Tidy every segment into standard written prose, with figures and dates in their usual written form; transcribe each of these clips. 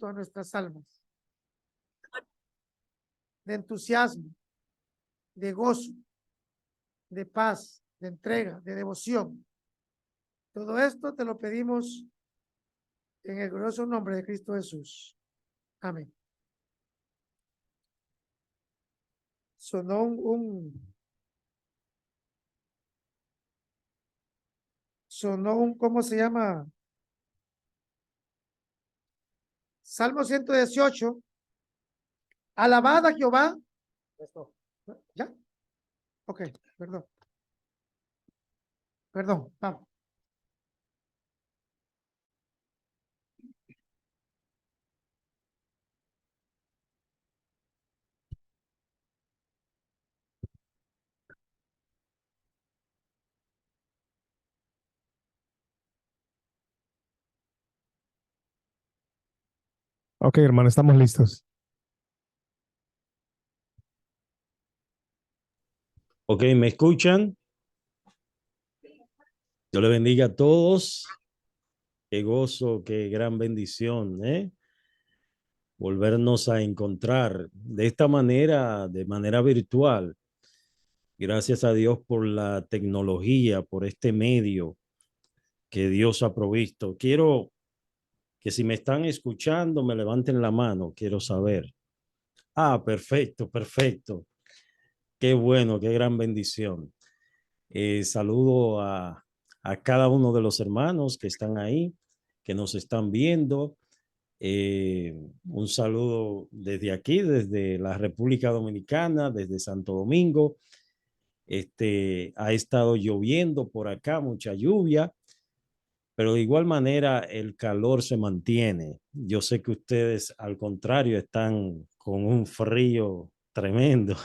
Cristo a nuestras almas, de entusiasmo, de gozo, de paz, de entrega, de devoción. Todo esto te lo pedimos en el glorioso nombre de Cristo Jesús. Amén. Sonó ¿cómo se llama? Salmo 118. Alabad a Jehová. ¿Ya? Ok, perdón. Vamos. Ok, hermano, estamos listos. Ok, ¿me escuchan? Dios le bendiga a todos. Qué gozo, qué gran bendición, ¿eh? Volvernos a encontrar de esta manera, de manera virtual. Gracias a Dios por la tecnología, por este medio que Dios ha provisto. Quiero que si me están escuchando, me levanten la mano. Quiero saber. Ah, perfecto, perfecto. Qué bueno, qué gran bendición. Saludo a cada uno de los hermanos que están ahí, que nos están viendo. Un saludo desde aquí, desde la República Dominicana, desde Santo Domingo. Ha estado lloviendo por acá, mucha lluvia, pero de igual manera el calor se mantiene. Yo sé que ustedes, al contrario, están con un frío tremendo.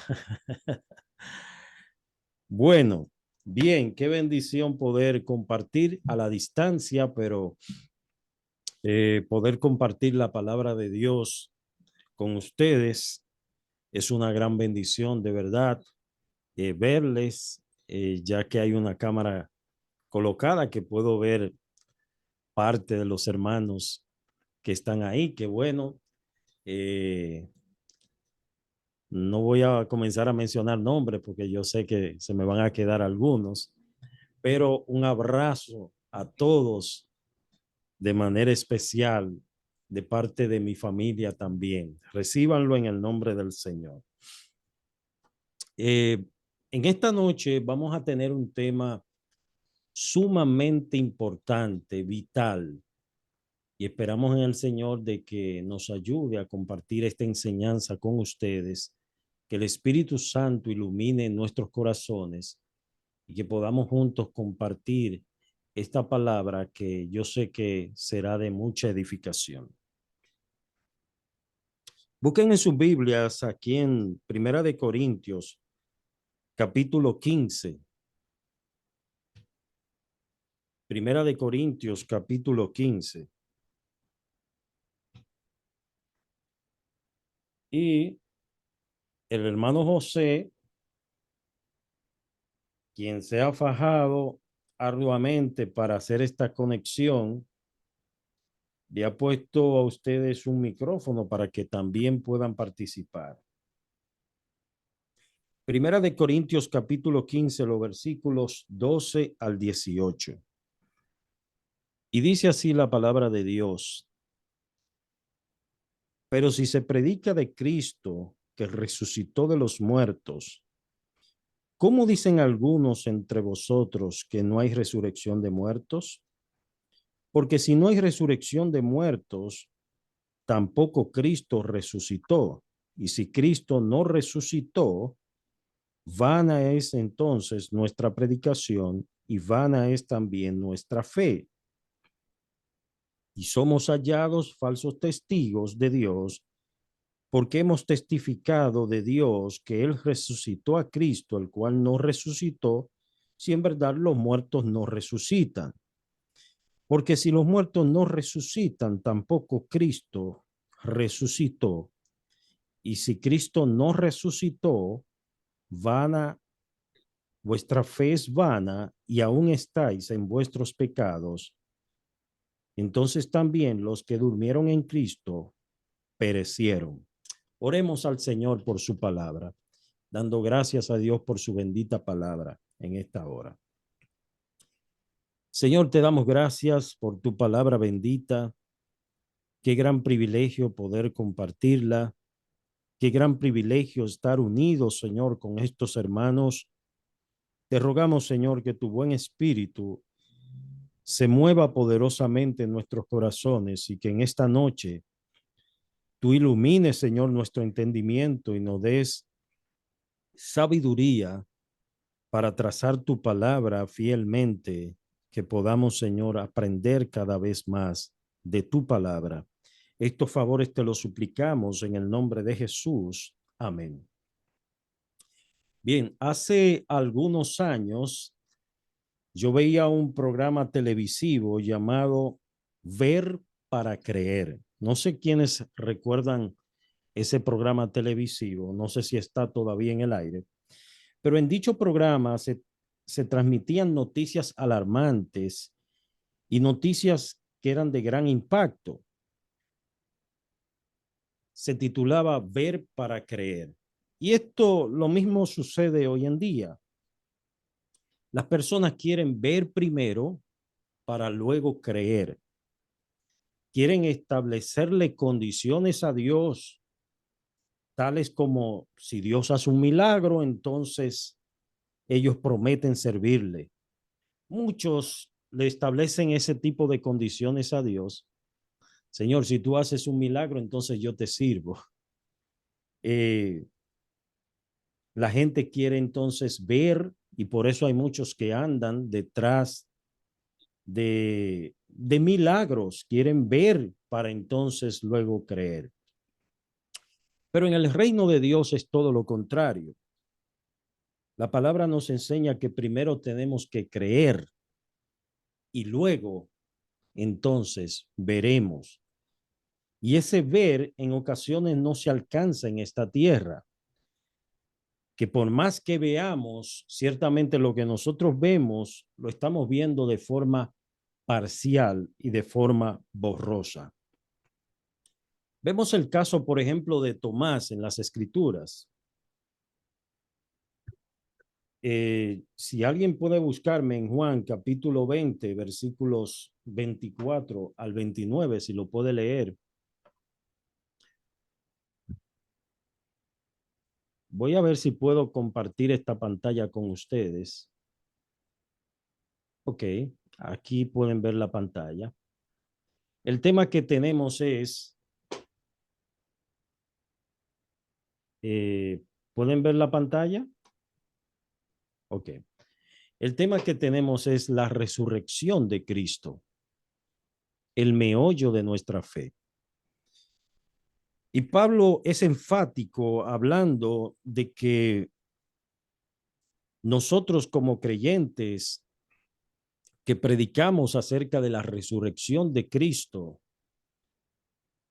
Bueno, bien, qué bendición poder compartir a la distancia, pero poder compartir la palabra de Dios con ustedes es una gran bendición, de verdad, verles, ya que hay una cámara colocada que puedo ver parte de los hermanos que están ahí, que bueno, eh, no voy a comenzar a mencionar nombres porque yo sé que se me van a quedar algunos, pero un abrazo a todos de manera especial de parte de mi familia también. Recíbanlo en el nombre del Señor. En esta noche vamos a tener un tema sumamente importante, vital, y esperamos en el Señor de que nos ayude a compartir esta enseñanza con ustedes, que el Espíritu Santo ilumine nuestros corazones y que podamos juntos compartir esta palabra que yo sé que será de mucha edificación. Busquen en sus Biblias aquí en Primera de Corintios, capítulo 15. Primera de Corintios, capítulo 15. Y el hermano José, quien se ha fajado arduamente para hacer esta conexión, le ha puesto a ustedes un micrófono para que también puedan participar. Primera de Corintios, capítulo 15, los versículos 12 al 18. Y dice así la palabra de Dios: pero si se predica de Cristo, que resucitó de los muertos, ¿cómo dicen algunos entre vosotros que no hay resurrección de muertos? Porque si no hay resurrección de muertos, tampoco Cristo resucitó. Y si Cristo no resucitó, vana es entonces nuestra predicación y vana es también nuestra fe. Y somos hallados falsos testigos de Dios, porque hemos testificado de Dios que Él resucitó a Cristo, el cual no resucitó, si en verdad los muertos no resucitan. Porque si los muertos no resucitan, tampoco Cristo resucitó. Y si Cristo no resucitó, vana, vuestra fe es vana y aún estáis en vuestros pecados. Entonces también los que durmieron en Cristo perecieron. Oremos al Señor por su palabra, dando gracias a Dios por su bendita palabra en esta hora. Señor, te damos gracias por tu palabra bendita. Qué gran privilegio poder compartirla. Qué gran privilegio estar unidos, Señor, con estos hermanos. Te rogamos, Señor, que tu buen espíritu se mueva poderosamente en nuestros corazones y que en esta noche tú ilumines, Señor, nuestro entendimiento y nos des sabiduría para trazar tu palabra fielmente, que podamos, Señor, aprender cada vez más de tu palabra. Estos favores te los suplicamos en el nombre de Jesús. Amén. Bien, hace algunos años yo veía un programa televisivo llamado Ver para Creer. No sé quiénes recuerdan ese programa televisivo, no sé si está todavía en el aire, pero en dicho programa se transmitían noticias alarmantes y noticias que eran de gran impacto. Se titulaba Ver para Creer. Y esto lo mismo sucede hoy en día. Las personas quieren ver primero para luego creer. Quieren establecerle condiciones a Dios, tales como si Dios hace un milagro, entonces ellos prometen servirle. Muchos le establecen ese tipo de condiciones a Dios. Señor, si tú haces un milagro, entonces yo te sirvo. La gente quiere entonces ver, y por eso hay muchos que andan detrás de milagros, quieren ver para entonces luego creer. Pero en el reino de Dios es todo lo contrario. La palabra nos enseña que primero tenemos que creer y luego entonces veremos. Y ese ver en ocasiones no se alcanza en esta tierra, que por más que veamos, ciertamente lo que nosotros vemos lo estamos viendo de forma parcial y de forma borrosa. Vemos el caso, por ejemplo, de Tomás en las Escrituras. Si alguien puede buscarme en Juan capítulo 20, versículos 24 al 29, si lo puede leer. Voy a ver si puedo compartir esta pantalla con ustedes. Ok, aquí pueden ver la pantalla. El tema que tenemos es, ¿pueden ver la pantalla? Ok. El tema que tenemos es la resurrección de Cristo, el meollo de nuestra fe. Y Pablo es enfático hablando de que nosotros como creyentes que predicamos acerca de la resurrección de Cristo,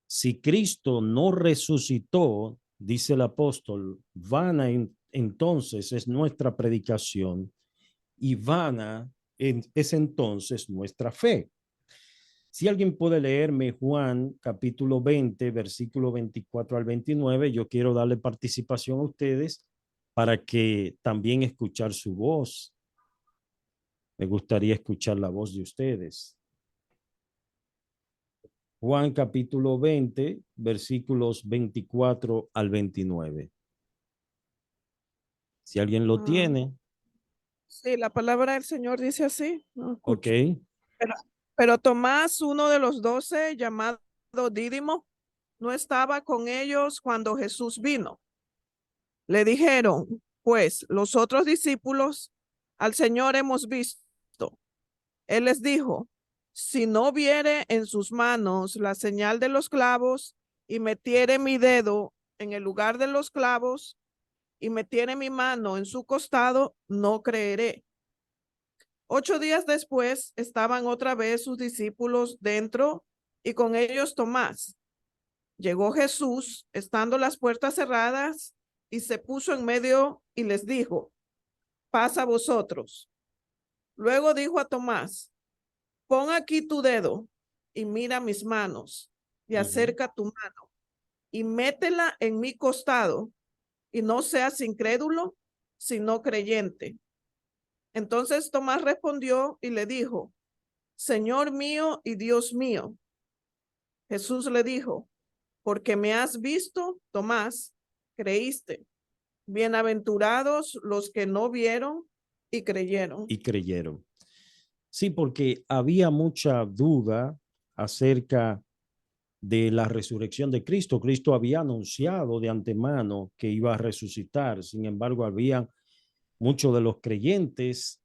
si Cristo no resucitó, dice el apóstol, vana entonces es nuestra predicación y vana es entonces nuestra fe. Si alguien puede leerme Juan capítulo 20, versículo 24 al 29, yo quiero darle participación a ustedes para que también escuchar su voz. Me gustaría escuchar la voz de ustedes. Juan capítulo 20, versículos 24 al 29. Si alguien lo tiene. Sí, la palabra del Señor dice así. No Ok. escucho. Pero Tomás, uno de los 12, llamado Dídimo, no estaba con ellos cuando Jesús vino. Le dijeron, pues, los otros discípulos, al Señor hemos visto. Él les dijo, si no viere en sus manos la señal de los clavos y metiere mi dedo en el lugar de los clavos y metiere mi mano en su costado, no creeré. 8 días después estaban otra vez sus discípulos dentro y con ellos Tomás. Llegó Jesús, estando las puertas cerradas, y se puso en medio y les dijo, paz a vosotros. Luego dijo a Tomás, pon aquí tu dedo y mira mis manos y acerca tu mano y métela en mi costado, y no seas incrédulo, sino creyente. Entonces Tomás respondió y le dijo, Señor mío y Dios mío. Jesús le dijo, porque me has visto, Tomás, creíste. Bienaventurados los que no vieron y creyeron. Y creyeron. Sí, porque había mucha duda acerca de la resurrección de Cristo. Cristo había anunciado de antemano que iba a resucitar. Sin embargo, había muchos de los creyentes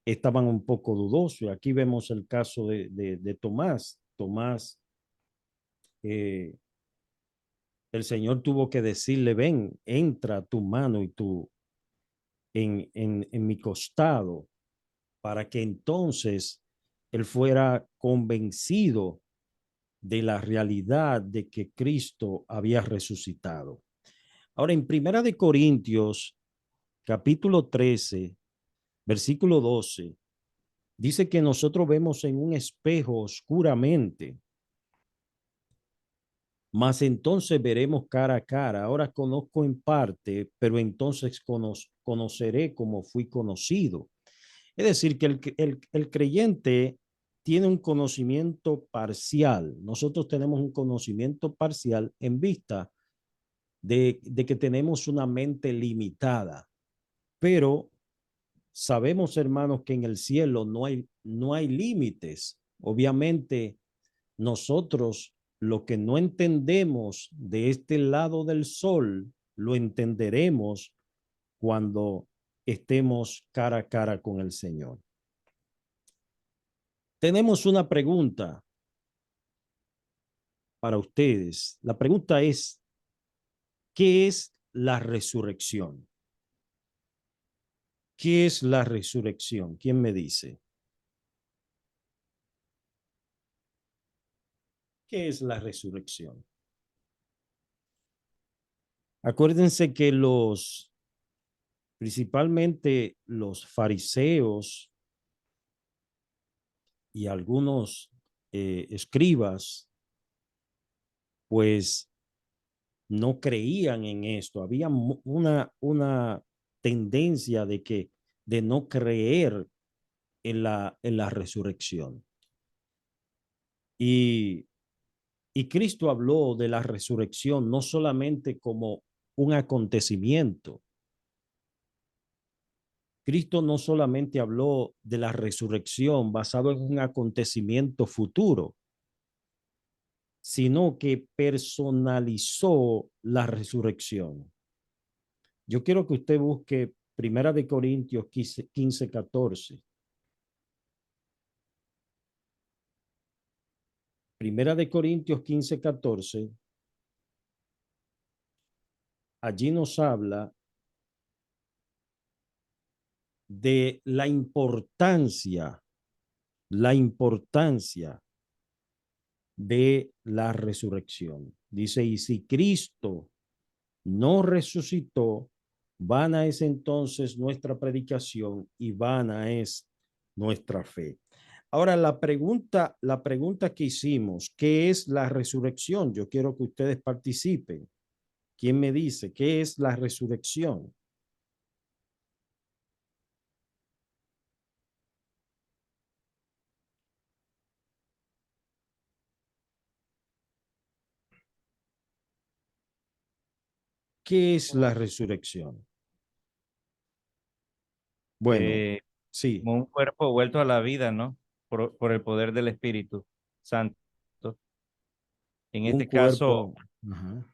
estaban un poco dudosos. Aquí vemos el caso de Tomás. Tomás, el Señor tuvo que decirle, ven, entra tu mano y tu en mi costado, para que entonces él fuera convencido de la realidad de que Cristo había resucitado. Ahora, en Primera de Corintios, capítulo 13, versículo 12, dice que nosotros vemos en un espejo oscuramente, mas entonces veremos cara a cara. Ahora conozco en parte, pero entonces conoceré como fui conocido. Es decir, que el creyente tiene un conocimiento parcial. Nosotros tenemos un conocimiento parcial en vista de que tenemos una mente limitada, pero sabemos, hermanos, que en el cielo no hay límites. Obviamente, nosotros lo que no entendemos de este lado del sol, lo entenderemos cuando estemos cara a cara con el Señor. Tenemos una pregunta para ustedes. La pregunta es, ¿qué es la resurrección? ¿Qué es la resurrección? ¿Quién me dice? ¿Qué es la resurrección? Acuérdense que principalmente los fariseos y algunos escribas, pues no creían en esto. Había una tendencia de no creer en la resurrección. Y, y Cristo habló de la resurrección no solamente como un acontecimiento. Cristo no solamente habló de la resurrección basado en un acontecimiento futuro, sino que personalizó la resurrección. Yo quiero que usted busque Primera de Corintios 15, 14. Primera de Corintios 15, 14. Allí nos habla de la importancia de la resurrección. Dice, y si Cristo no resucitó, vana es entonces nuestra predicación y vana es nuestra fe. Ahora, la pregunta que hicimos, ¿qué es la resurrección? Yo quiero que ustedes participen. ¿Quién me dice qué es la resurrección? ¿Qué es la resurrección? Bueno, eh, sí, como un cuerpo vuelto a la vida, ¿no? Por el poder del Espíritu Santo. En un este caso, cuerpo. Ajá,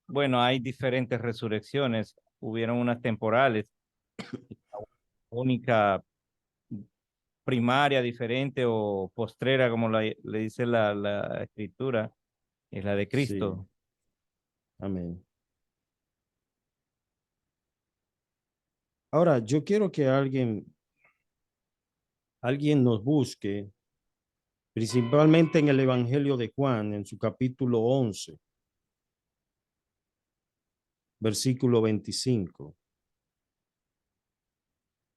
bueno, hay diferentes resurrecciones. Hubieron unas temporales, única primaria diferente o postrera, como le dice la escritura, es la de sí, Cristo. amén. Ahora, yo quiero que alguien nos busque, principalmente en el Evangelio de Juan, en su capítulo 11, versículo 25.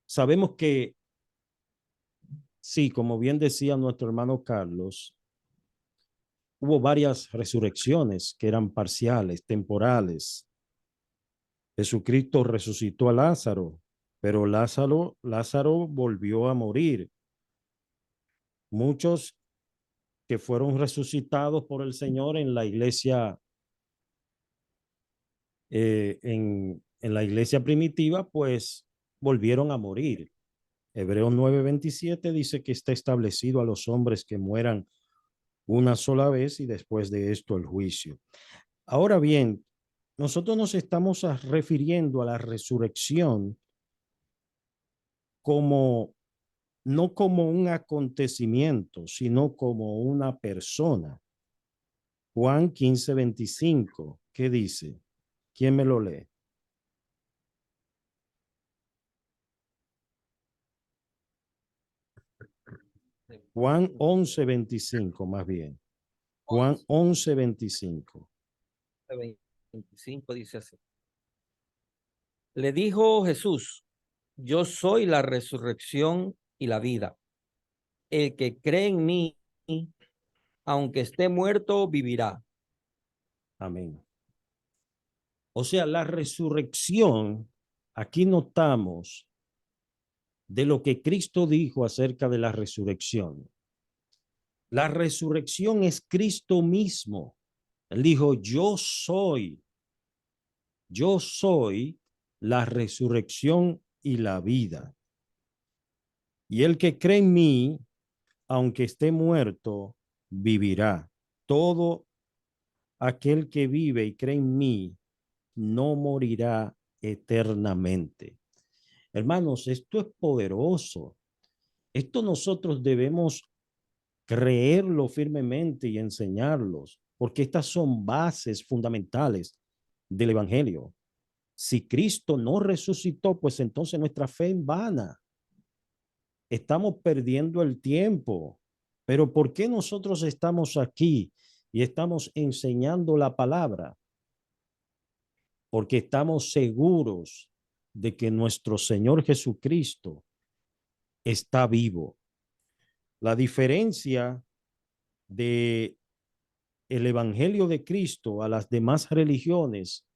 Sabemos que, sí, como bien decía nuestro hermano Carlos, hubo varias resurrecciones que eran parciales, temporales. Jesucristo resucitó a Lázaro, pero Lázaro volvió a morir. Muchos que fueron resucitados por el Señor en la iglesia, en la iglesia primitiva, pues volvieron a morir. Hebreos 9:27 dice que está establecido a los hombres que mueran una sola vez y después de esto el juicio. Ahora bien, nosotros nos estamos refiriendo a la resurrección como no como un acontecimiento, sino como una persona. Juan 15:25, ¿qué dice? ¿Quién me lo lee? Juan 11:25, más bien. Juan 11:25. 25 dice así. Le dijo Jesús, yo soy la resurrección y la vida. El que cree en mí, aunque esté muerto, vivirá. Amén. O sea, la resurrección, aquí notamos de lo que Cristo dijo acerca de la resurrección. La resurrección es Cristo mismo. Él dijo, yo soy la resurrección y la vida. Y el que cree en mí, aunque esté muerto, vivirá. Todo aquel que vive y cree en mí, no morirá eternamente. Hermanos, esto es poderoso. Esto nosotros debemos creerlo firmemente y enseñarlos, porque estas son bases fundamentales del Evangelio. Si Cristo no resucitó, pues entonces nuestra fe es vana. Estamos perdiendo el tiempo. Pero ¿por qué nosotros estamos aquí y estamos enseñando la palabra? Porque estamos seguros de que nuestro Señor Jesucristo está vivo. La diferencia de el Evangelio de Cristo a las demás religiones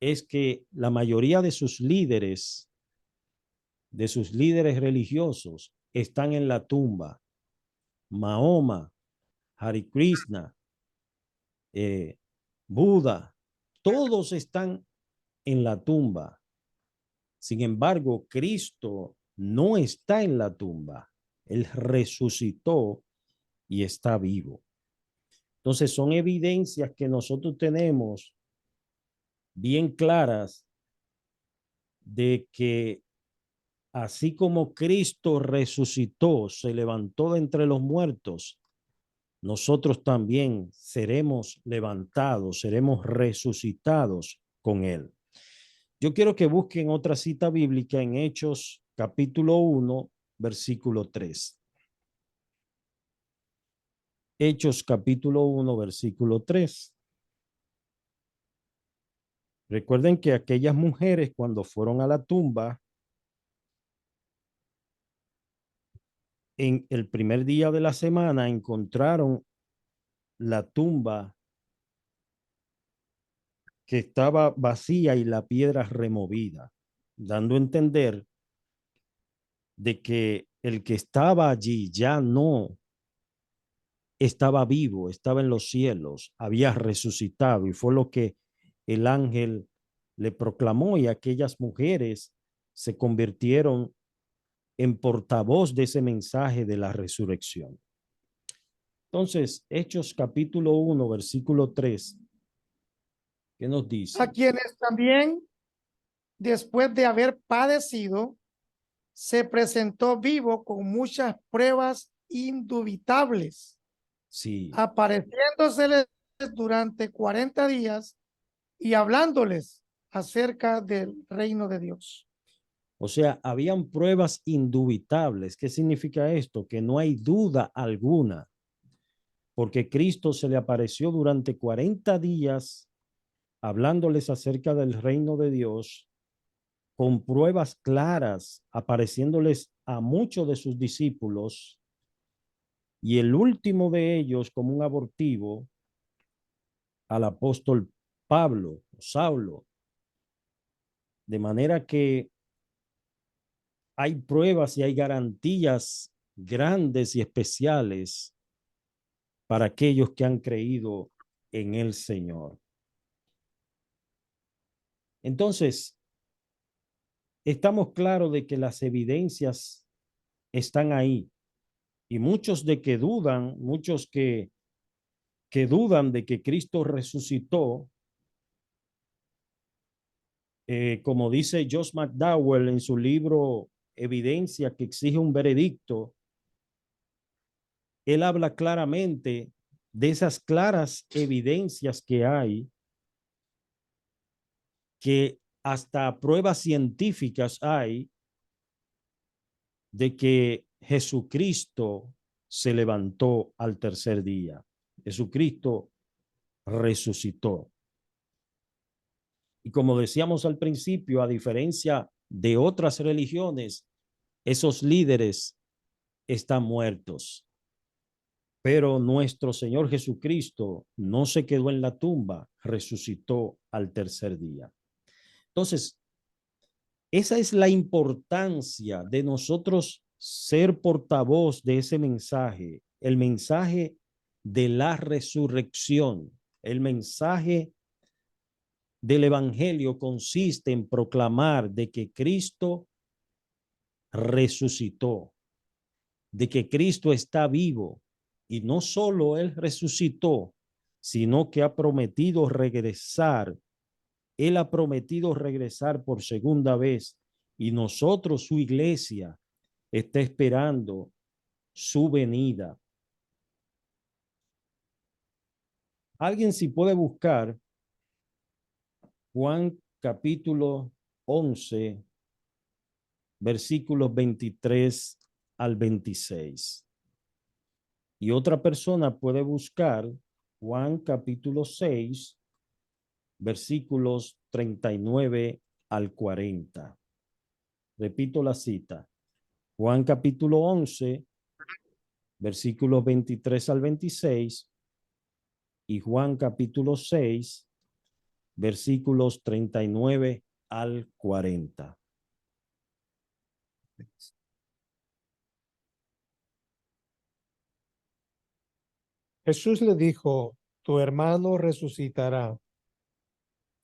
es que la mayoría de sus líderes religiosos están en la tumba. Mahoma, Hare Krishna, Buda, todos están en la tumba. Sin embargo, Cristo no está en la tumba. Él resucitó y está vivo. Entonces son evidencias que nosotros tenemos bien claras de que así como Cristo resucitó, se levantó de entre los muertos, nosotros también seremos levantados, seremos resucitados con Él. Yo quiero que busquen otra cita bíblica en Hechos capítulo 1, versículo 3. Hechos capítulo 1, versículo 3. Recuerden que aquellas mujeres cuando fueron a la tumba, en el primer día de la semana encontraron la tumba que estaba vacía y la piedra removida, dando a entender de que el que estaba allí ya no estaba vivo, estaba en los cielos, había resucitado, y fue lo que el ángel le proclamó, y aquellas mujeres se convirtieron en portavoz de ese mensaje de la resurrección. Entonces, Hechos capítulo 1, versículo 3, ¿qué nos dice? A quienes también, después de haber padecido, se presentó vivo con muchas pruebas indubitables, Sí, apareciéndoseles durante 40 días y hablándoles acerca del reino de Dios. o sea, habían pruebas indubitables. ¿Qué significa esto? Que no hay duda alguna, porque Cristo se le apareció durante 40 días hablándoles acerca del reino de Dios, con pruebas claras, apareciéndoles a muchos de sus discípulos, y el último de ellos como un abortivo al apóstol Pablo, Saulo. De manera que hay pruebas y hay garantías grandes y especiales para aquellos que han creído en el Señor. Entonces, estamos claros de que las evidencias están ahí y muchos de que dudan, muchos que dudan de que Cristo resucitó, como dice Josh McDowell en su libro Evidencia que exige un veredicto, él habla claramente de esas claras evidencias que hay, que hasta pruebas científicas hay de que Jesucristo se levantó al tercer día. Jesucristo resucitó. Y como decíamos al principio, a diferencia de otras religiones, esos líderes están muertos. Pero nuestro Señor Jesucristo no se quedó en la tumba, resucitó al tercer día. Entonces, esa es la importancia de nosotros ser portavoz de ese mensaje, el mensaje de la resurrección. El mensaje del evangelio consiste en proclamar de que Cristo resucitó, de que Cristo está vivo, y no solo él resucitó, sino que ha prometido regresar. Él ha prometido regresar por segunda vez, y nosotros, su iglesia, está esperando su venida. Alguien si puede buscar Juan capítulo 11, versículos 23 al 26. Y otra persona puede buscar Juan capítulo 6, versículos 39 al 40. Repito la cita. Juan capítulo 11, versículos 23 al 26, y Juan capítulo 6, versículos 39 al 40. Jesús le dijo, tu hermano resucitará.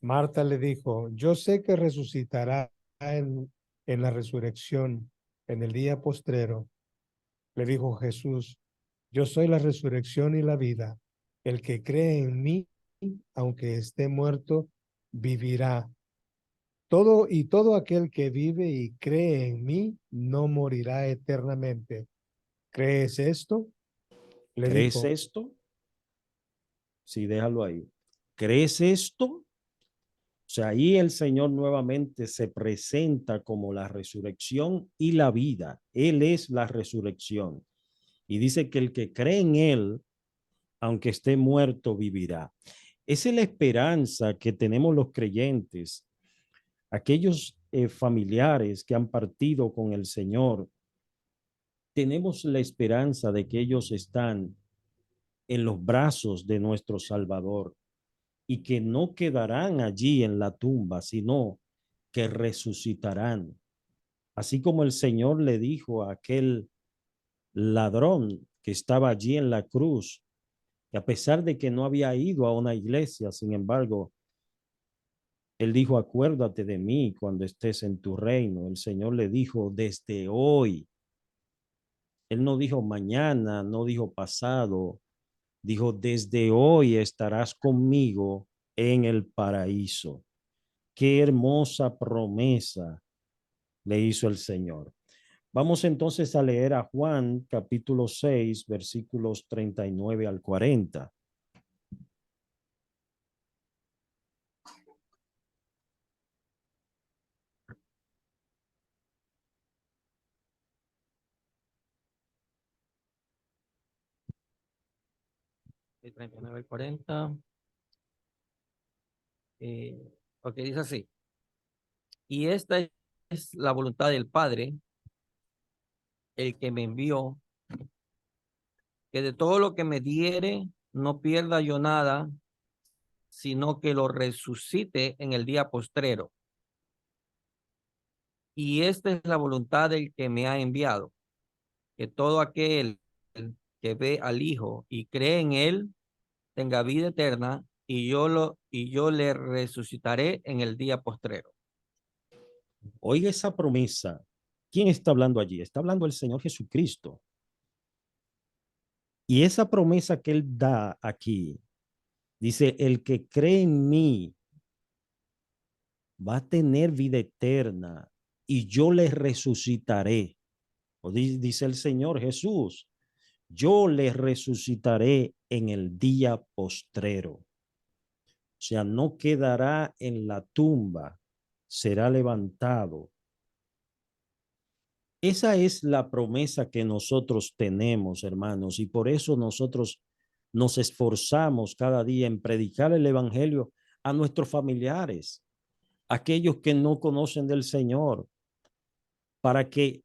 Marta le dijo, yo sé que resucitará en la resurrección, en el día postrero. Le dijo Jesús, yo soy la resurrección y la vida. El que cree en mí, aunque esté muerto, vivirá. Todo aquel que vive y cree en mí, no morirá eternamente. ¿Crees esto? Le ¿Crees dijo, esto? Sí, déjalo ahí. ¿Crees esto? O sea, ahí el Señor nuevamente se presenta como la resurrección y la vida. Él es la resurrección. Y dice que el que cree en Él, aunque esté muerto, vivirá. Esa es la esperanza que tenemos los creyentes, aquellos familiares que han partido con el Señor. Tenemos la esperanza de que ellos están en los brazos de nuestro Salvador y que no quedarán allí en la tumba, sino que resucitarán. Así como el Señor le dijo a aquel ladrón que estaba allí en la cruz, y a pesar de que no había ido a una iglesia, sin embargo, él dijo, acuérdate de mí cuando estés en tu reino. El Señor le dijo, desde hoy. Él no dijo mañana, no dijo pasado, dijo, desde hoy estarás conmigo en el paraíso. Qué hermosa promesa le hizo el Señor. Vamos entonces a leer a Juan capítulo 6, versículos 39 al 40. De 39 al 40. Ok, dice así. Y esta es la voluntad del Padre, el que me envió, que de todo lo que me diere, no pierda yo nada, sino que lo resucite en el día postrero. Y esta es la voluntad del que me ha enviado, que todo aquel que ve al Hijo y cree en él tenga vida eterna, y yo le resucitaré en el día postrero. Oiga esa promesa. ¿Quién está hablando allí? Está hablando el Señor Jesucristo. Y esa promesa que Él da aquí, dice, el que cree en mí va a tener vida eterna y yo le resucitaré. O dice el Señor Jesús, yo le resucitaré en el día postrero. O sea, no quedará en la tumba, será levantado. Esa es la promesa que nosotros tenemos, hermanos, y por eso nosotros nos esforzamos cada día en predicar el evangelio a nuestros familiares, aquellos que no conocen del Señor, para que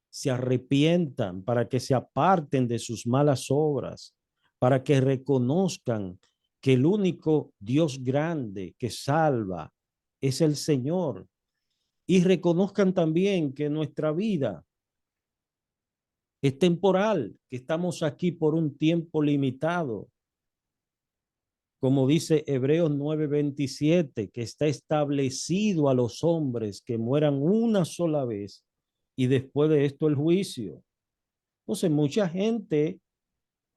se arrepientan, para que se aparten de sus malas obras, para que reconozcan que el único Dios grande que salva es el Señor, y reconozcan también que nuestra vida es temporal, que estamos aquí por un tiempo limitado. Como dice Hebreos 9:27, que está establecido a los hombres que mueran una sola vez y después de esto el juicio. Entonces, mucha gente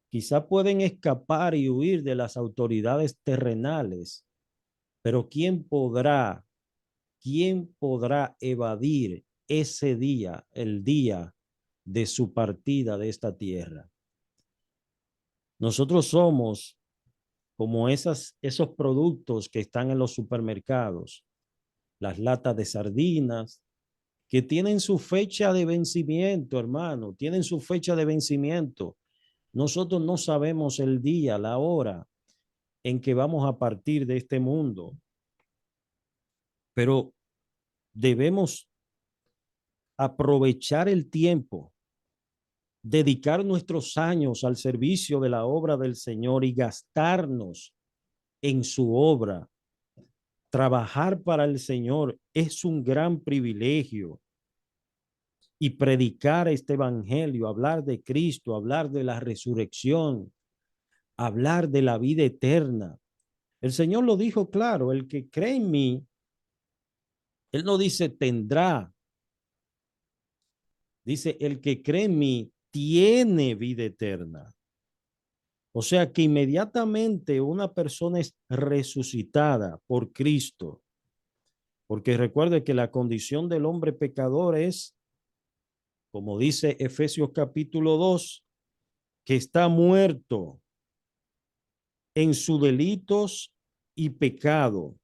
quizá pueden escapar y huir de las autoridades terrenales, pero quién podrá evadir ese día, el día de su partida de esta tierra? Nosotros somos como esos productos que están en los supermercados, las latas de sardinas, que tienen su fecha de vencimiento, hermano, tienen su fecha de vencimiento. Nosotros no sabemos el día, la hora en que vamos a partir de este mundo, pero debemos aprovechar el tiempo, dedicar nuestros años al servicio de la obra del Señor y gastarnos en su obra. Trabajar para el Señor es un gran privilegio, y predicar este evangelio, hablar de Cristo, hablar de la resurrección, hablar de la vida eterna. El Señor lo dijo claro, el que cree en mí, Él no dice tendrá, dice el que cree en mí tiene vida eterna. O sea que inmediatamente una persona es resucitada por Cristo, porque recuerde que la condición del hombre pecador es, como dice Efesios capítulo 2, que está muerto en sus delitos y pecado.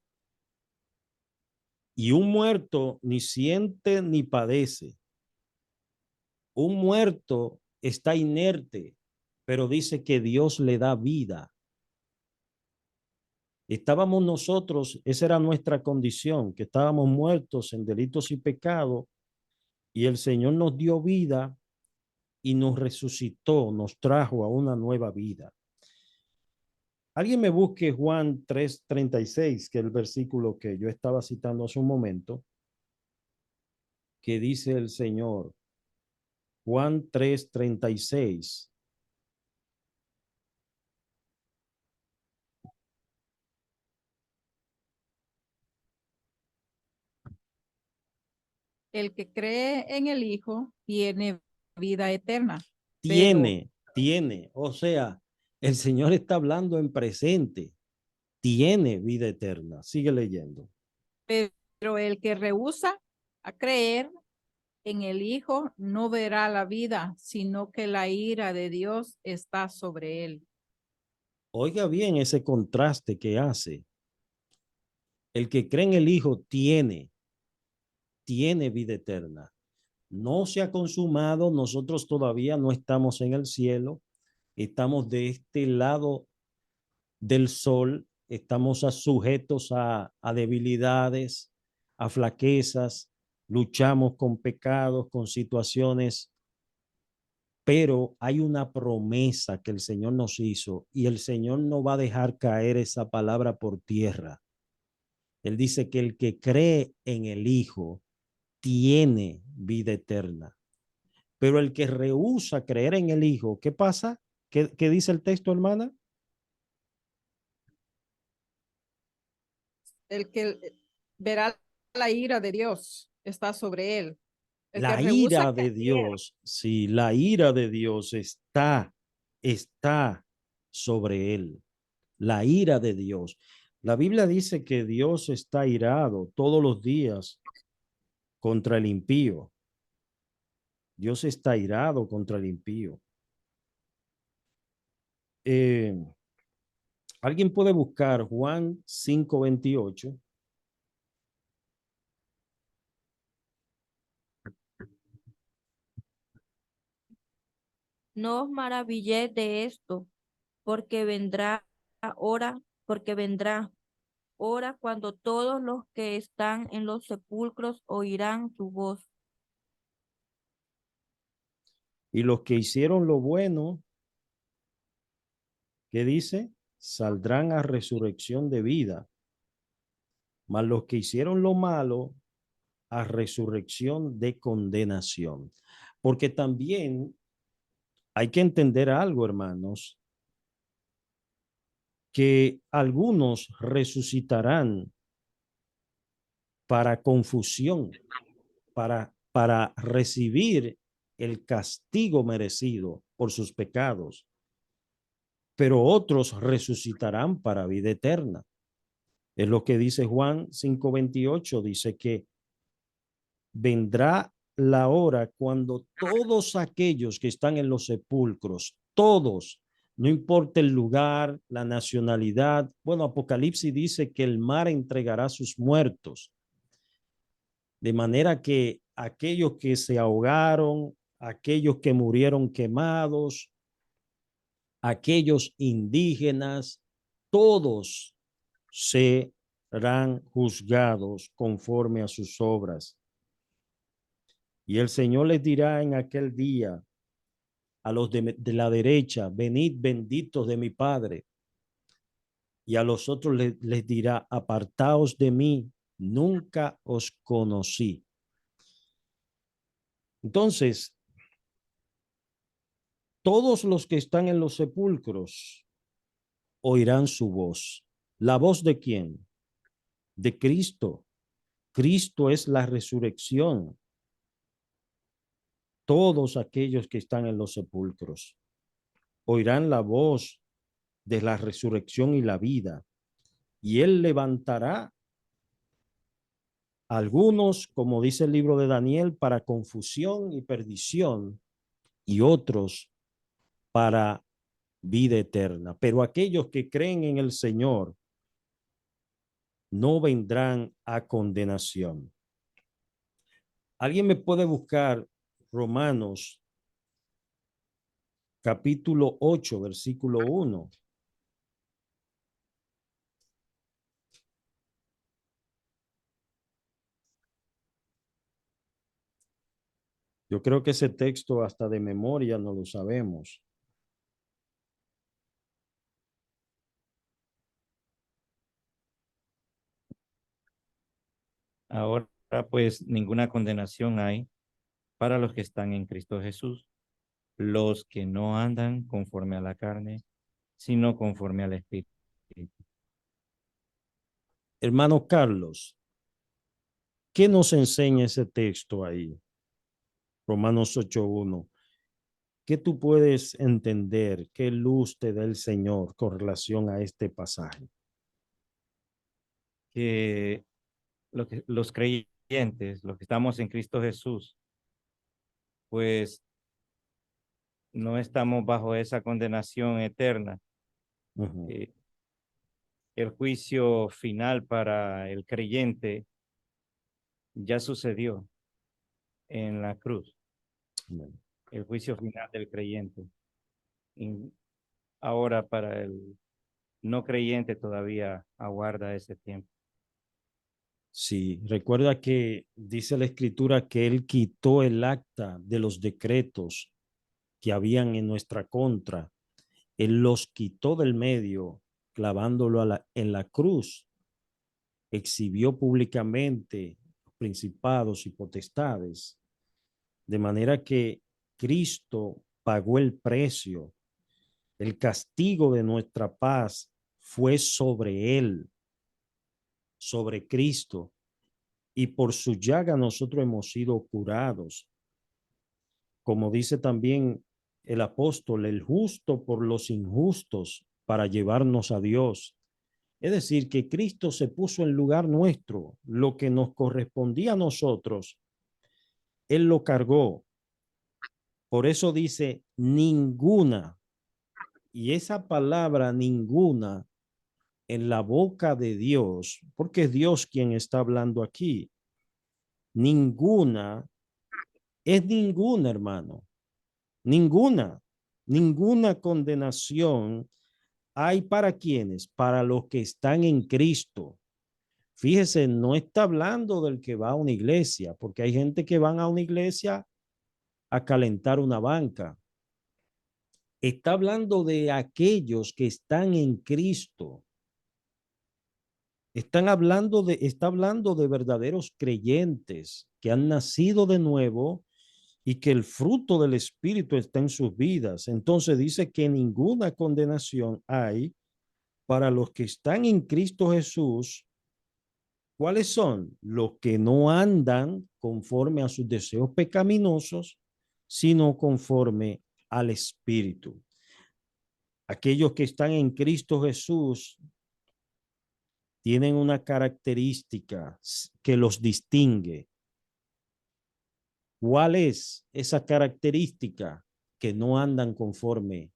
Y un muerto ni siente ni padece. Un muerto está inerte, pero dice que Dios le da vida. Estábamos nosotros, esa era nuestra condición, que estábamos muertos en delitos y pecado, y el Señor nos dio vida y nos resucitó, nos trajo a una nueva vida. Alguien me busque Juan 3:36, que es el versículo que yo estaba citando hace un momento, que dice el Señor. Juan 3:36. El que cree en el Hijo tiene vida eterna. Pero Tiene. O sea, el Señor está hablando en presente. Tiene vida eterna. Sigue leyendo. Pero el que rehúsa a creer en el Hijo no verá la vida, sino que la ira de Dios está sobre él. Oiga bien ese contraste que hace. El que cree en el Hijo tiene vida eterna. No se ha consumado, nosotros todavía no estamos en el cielo, estamos de este lado del sol, estamos sujetos a debilidades, a flaquezas, luchamos con pecados, con situaciones pero hay una promesa que el Señor nos hizo y el Señor no va a dejar caer esa palabra por tierra. Él dice que el que cree en el Hijo tiene vida eterna, pero el que rehúsa creer en el Hijo, ¿qué pasa? ¿Qué dice el texto, hermana? El que verá la ira de Dios está sobre él. El que La rehúsa ira de creer. Dios, sí, la ira de Dios está sobre él. La ira de Dios. La Biblia dice que Dios está irado todos los días contra el impío. Dios está irado contra el impío. ¿Alguien puede buscar Juan 5:28? No os maravilléis de esto, porque vendrá hora cuando todos los que están en los sepulcros oirán su voz. Y los que hicieron lo bueno, ¿qué dice? Saldrán a resurrección de vida. Mas los que hicieron lo malo, a resurrección de condenación. Porque también hay que entender algo, hermanos, que algunos resucitarán para confusión, para recibir el castigo merecido por sus pecados, pero otros resucitarán para vida eterna. Es lo que dice Juan 5:28, dice que vendrá la hora cuando todos aquellos que están en los sepulcros, todos, no importa el lugar, la nacionalidad, bueno, Apocalipsis dice que el mar entregará sus muertos, de manera que aquellos que se ahogaron, aquellos que murieron quemados, aquellos indígenas, todos serán juzgados conforme a sus obras. Y el Señor les dirá en aquel día a los de la derecha, venid benditos de mi Padre. Y a los otros les dirá, apartaos de mí, nunca os conocí. Entonces, todos los que están en los sepulcros oirán su voz. ¿La voz de quién? De Cristo. Cristo es la resurrección. Todos aquellos que están en los sepulcros oirán la voz de la resurrección y la vida. Y él levantará a algunos, como dice el libro de Daniel, para confusión y perdición, y otros para vida eterna. Pero aquellos que creen en el Señor no vendrán a condenación. ¿Alguien me puede buscar Romanos capítulo 8, versículo 1? Yo creo que ese texto hasta de memoria no lo sabemos. Ahora pues ninguna condenación hay para los que están en Cristo Jesús, los que no andan conforme a la carne, sino conforme al Espíritu. Hermano Carlos, ¿qué nos enseña ese texto ahí? Romanos 8:1. ¿Qué tú puedes entender? ¿Qué luz te da el Señor con relación a este pasaje? Que los creyentes, los que estamos en Cristo Jesús, pues no estamos bajo esa condenación eterna. Uh-huh. El juicio final para el creyente ya sucedió en la cruz. Bueno. El juicio final del creyente. Y ahora para el no creyente todavía aguarda ese tiempo. Sí, recuerda que dice la escritura que él quitó el acta de los decretos que habían en nuestra contra. Él los quitó del medio, clavándolo en la cruz. Exhibió públicamente los principados y potestades, de manera que Cristo pagó el precio. El castigo de nuestra paz fue sobre él, sobre Cristo, y por su llaga nosotros hemos sido curados. Como dice también el apóstol, el justo por los injustos para llevarnos a Dios. Es decir, que Cristo se puso en lugar nuestro, lo que nos correspondía a nosotros, Él lo cargó. Por eso dice ninguna. Y esa palabra ninguna en la boca de Dios, porque es Dios quien está hablando aquí. Ninguna es ninguna, hermano. Ninguna condenación hay para quienes, para los que están en Cristo. Fíjese, no está hablando del que va a una iglesia, porque hay gente que van a una iglesia a calentar una banca. Está hablando de aquellos que están en Cristo. Está hablando de verdaderos creyentes que han nacido de nuevo y que el fruto del Espíritu está en sus vidas. Entonces dice que ninguna condenación hay para los que están en Cristo Jesús. ¿Cuáles son? Los que no andan conforme a sus deseos pecaminosos, sino conforme al Espíritu. Aquellos que están en Cristo Jesús tienen una característica que los distingue. ¿Cuál es esa característica? Que no andan conforme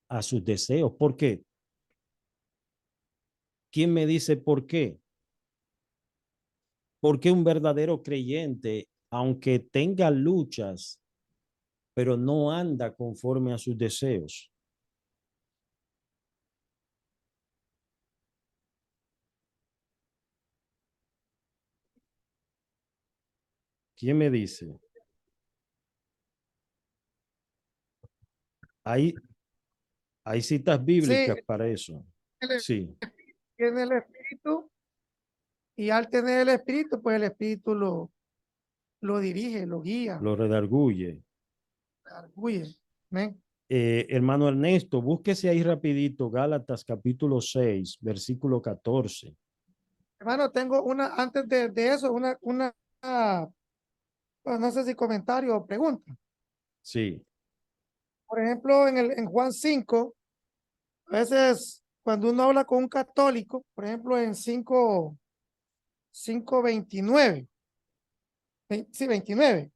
a sus deseos. ¿Por qué? ¿Quién me dice por qué? Porque un verdadero creyente, aunque tenga luchas, pero no anda conforme a sus deseos. ¿Quién me dice? Hay citas bíblicas Sí, para eso. Sí, tiene el Espíritu y al tener el Espíritu, pues el Espíritu lo dirige, lo guía, lo redarguye. lo arguye. Amén. Hermano Ernesto, búsquese ahí rapidito Gálatas capítulo 6, versículo 14. Hermano, tengo una, antes de eso, pues, no sé si comentario o pregunta. Sí, Por ejemplo, en Juan 5, a veces cuando uno habla con un católico, por ejemplo, en 5:29, sí, 29,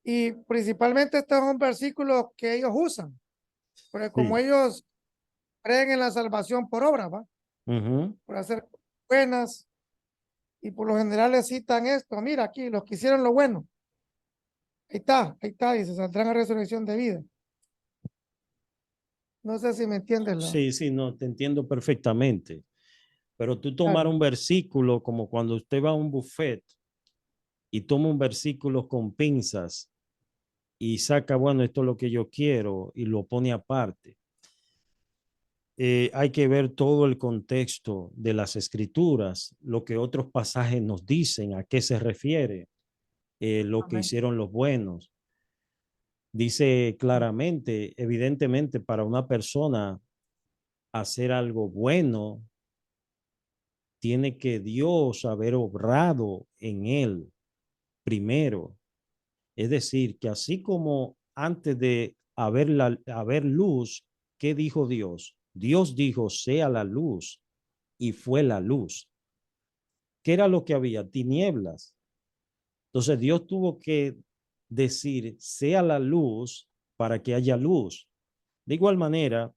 y principalmente estos son versículos que ellos usan, porque como sí. ellos creen en la salvación por obra, ¿va? Ujú. Por hacer buenas, y por lo general les citan esto, mira aquí, los que hicieron lo bueno, ahí está, y se saldrán a resurrección de vida. No sé si me entiendes Sí, sí, no, te entiendo perfectamente. Pero tú tomar claro. un versículo como cuando usted va a un buffet y toma un versículo con pinzas y saca, bueno, esto es lo que yo quiero y lo pone aparte. Hay que ver todo el contexto de las escrituras, lo que otros pasajes nos dicen, a qué se refiere, lo que Amén. hicieron los buenos. Dice claramente, evidentemente, para una persona hacer algo bueno, tiene que Dios haber obrado en él primero. Es decir, que así como antes de haber luz, ¿qué dijo Dios? Dios dijo, sea la luz, y fue la luz. ¿Qué era lo que había? Tinieblas. Entonces Dios tuvo que decir, sea la luz para que haya luz. De igual manera,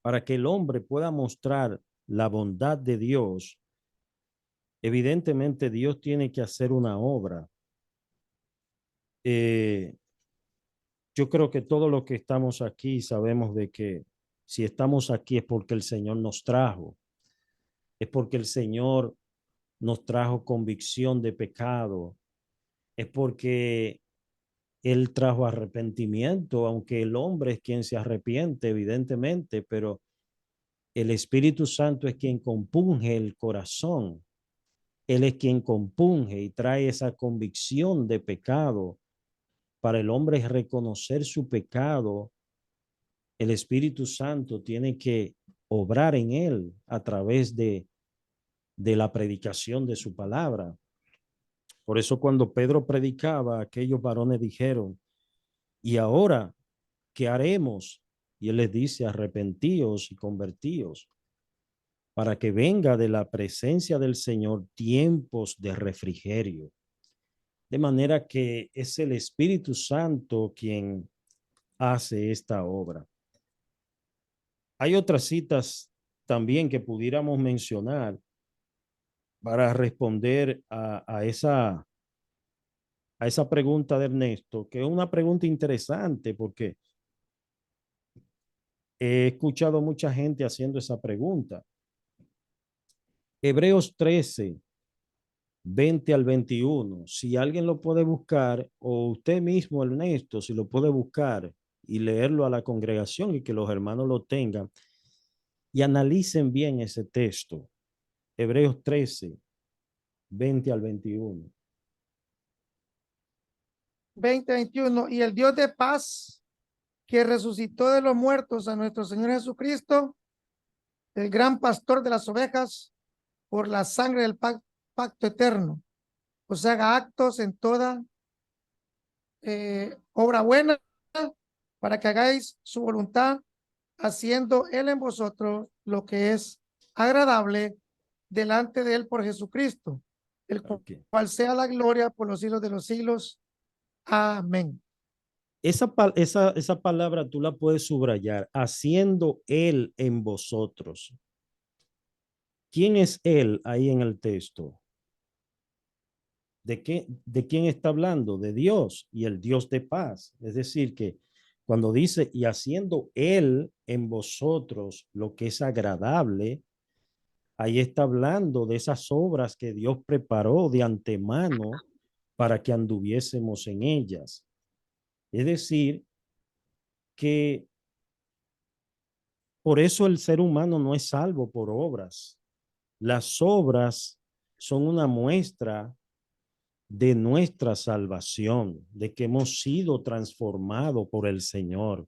para que el hombre pueda mostrar la bondad de Dios, evidentemente Dios tiene que hacer una obra. Yo creo que todos los que estamos aquí sabemos de que si estamos aquí es porque el Señor nos trajo, es porque el Señor nos trajo convicción de pecado, es porque Él trajo arrepentimiento, aunque el hombre es quien se arrepiente, evidentemente, pero el Espíritu Santo es quien compunge el corazón. Él es quien compunge y trae esa convicción de pecado. Para el hombre reconocer su pecado, el Espíritu Santo tiene que obrar en él a través de la predicación de su palabra. Por eso cuando Pedro predicaba, aquellos varones dijeron, ¿y ahora qué haremos? Y él les dice, arrepentíos y convertíos, para que venga de la presencia del Señor tiempos de refrigerio. De manera que es el Espíritu Santo quien hace esta obra. Hay otras citas también que pudiéramos mencionar para responder a esa pregunta de Ernesto, que es una pregunta interesante porque he escuchado mucha gente haciendo esa pregunta. Hebreos 13, 20 al 21. Si alguien lo puede buscar, o usted mismo, Ernesto, si lo puede buscar y leerlo a la congregación y que los hermanos lo tengan y analicen bien ese texto. Hebreos 13, 20 al 21. 20:21. Y el Dios de paz, que resucitó de los muertos a nuestro Señor Jesucristo, el gran pastor de las ovejas, por la sangre del pacto eterno, os haga actos en toda obra buena, para que hagáis su voluntad, haciendo él en vosotros lo que es agradable delante de él por Jesucristo, el Okay. cual sea la gloria por los siglos de los siglos. Amén. Esa palabra tú la puedes subrayar, haciendo él en vosotros. ¿Quién es él ahí en el texto? ¿De quién está hablando? De Dios y el Dios de paz. Es decir, que cuando dice, y haciendo él en vosotros lo que es agradable, ahí está hablando de esas obras que Dios preparó de antemano para que anduviésemos en ellas. Es decir, que por eso el ser humano no es salvo por obras. Las obras son una muestra de nuestra salvación, de que hemos sido transformados por el Señor.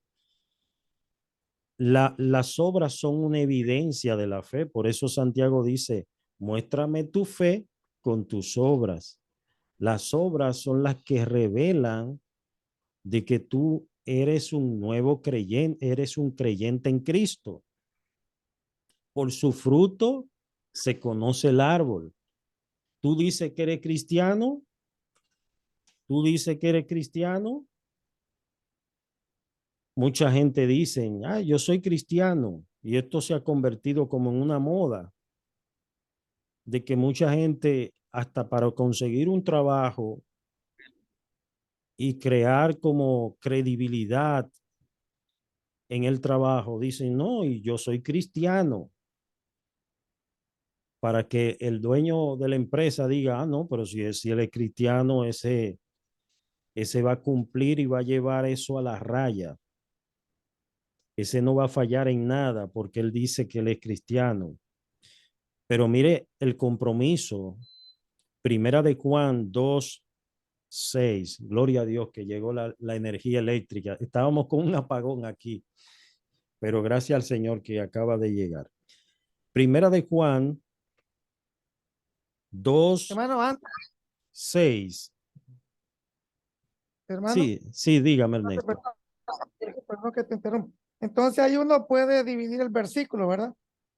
Las obras son una evidencia de la fe. Por eso Santiago dice, muéstrame tu fe con tus obras. Las obras son las que revelan de que tú eres un nuevo creyente, eres un creyente en Cristo. Por su fruto se conoce el árbol. Tú dices que eres cristiano. Tú dices que eres cristiano. Mucha gente dice, yo soy cristiano, y esto se ha convertido como en una moda, de que mucha gente, hasta para conseguir un trabajo y crear como credibilidad en el trabajo, dicen, no, y yo soy cristiano, para que el dueño de la empresa diga, no, pero si él es cristiano, ese va a cumplir y va a llevar eso a la raya. Ese no va a fallar en nada porque él dice que él es cristiano. Pero mire el compromiso. Primera de Juan 2:6. Gloria a Dios que llegó la energía eléctrica. Estábamos con un apagón aquí, pero gracias al Señor que acaba de llegar. Primera de Juan 2:6. Hermano. Sí, dígame, Ernesto. Perdón que te interrumpa. Entonces ahí uno puede dividir el versículo, ¿verdad?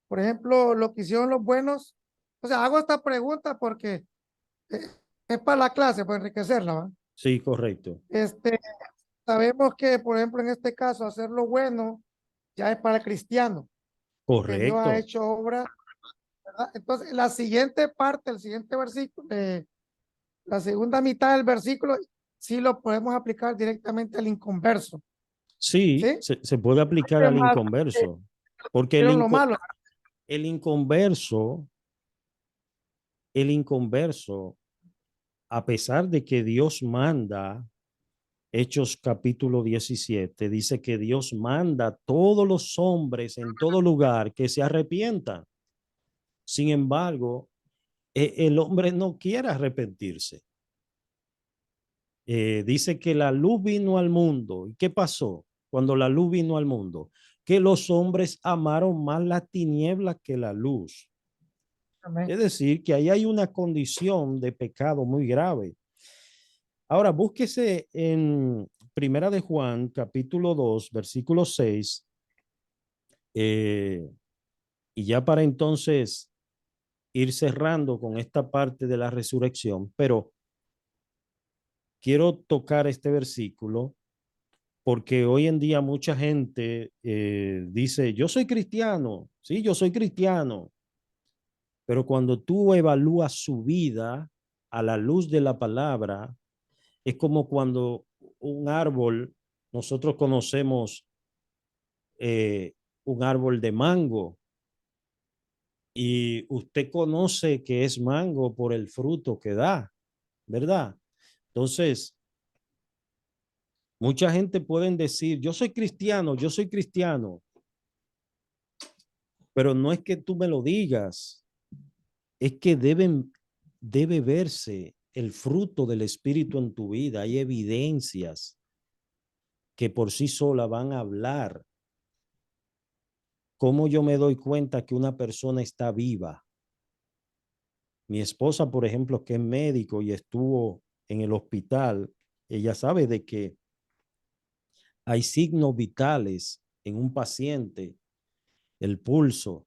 Por ejemplo, lo que hicieron los buenos. O sea, hago esta pregunta porque es para la clase, para enriquecerla, ¿va? Sí, correcto. Sabemos que, por ejemplo, en este caso, hacer lo bueno ya es para el cristiano. Que Dios ha Correcto. hecho obra, ¿verdad? Entonces, la siguiente parte, el siguiente versículo, la segunda mitad del versículo, sí lo podemos aplicar directamente al inconverso. Sí, ¿Sí? se puede aplicar al inconverso. Porque Pero lo malo. el inconverso, a pesar de que Dios manda Hechos capítulo 17, dice que Dios manda a todos los hombres en todo lugar que se arrepientan. Sin embargo, el hombre no quiere arrepentirse. Dice que la luz vino al mundo. ¿Y qué pasó cuando la luz vino al mundo? Que los hombres amaron más la tiniebla que la luz. Amén. Es decir, que ahí hay una condición de pecado muy grave. Ahora, búsquese en Primera de Juan, capítulo 2, versículo 6, y ya para entonces ir cerrando con esta parte de la resurrección, pero quiero tocar este versículo porque hoy en día mucha gente dice, yo soy cristiano, sí, yo soy cristiano, pero cuando tú evalúas su vida a la luz de la palabra, es como cuando un árbol, nosotros conocemos un árbol de mango y usted conoce que es mango por el fruto que da, ¿verdad? Entonces, mucha gente pueden decir, yo soy cristiano, pero no es que tú me lo digas, es que debe verse el fruto del Espíritu en tu vida. Hay evidencias que por sí sola van a hablar. ¿Cómo yo me doy cuenta que una persona está viva? Mi esposa, por ejemplo, que es médico y estuvo en el hospital, ella sabe de que hay signos vitales en un paciente, el pulso,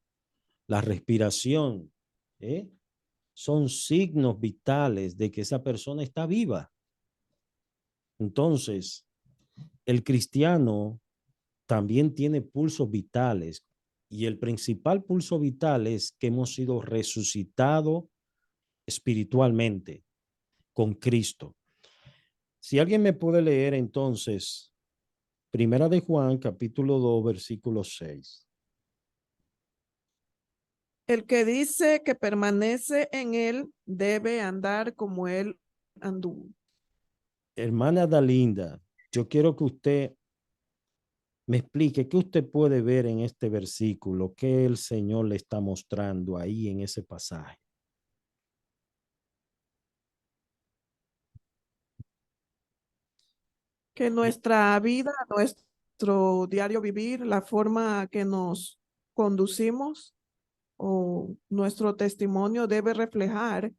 la respiración, ¿eh? Son signos vitales de que esa persona está viva. Entonces, el cristiano también tiene pulsos vitales y el principal pulso vital es que hemos sido resucitados espiritualmente con Cristo. Si alguien me puede leer entonces, Primera de Juan, capítulo 2, versículo 6. El que dice que permanece en él debe andar como él anduvo. Hermana Dalinda, yo quiero que usted me explique qué usted puede ver en este versículo, qué el Señor le está mostrando ahí en ese pasaje. Que nuestra vida, nuestro diario vivir, la forma que nos conducimos o nuestro testimonio debe reflejar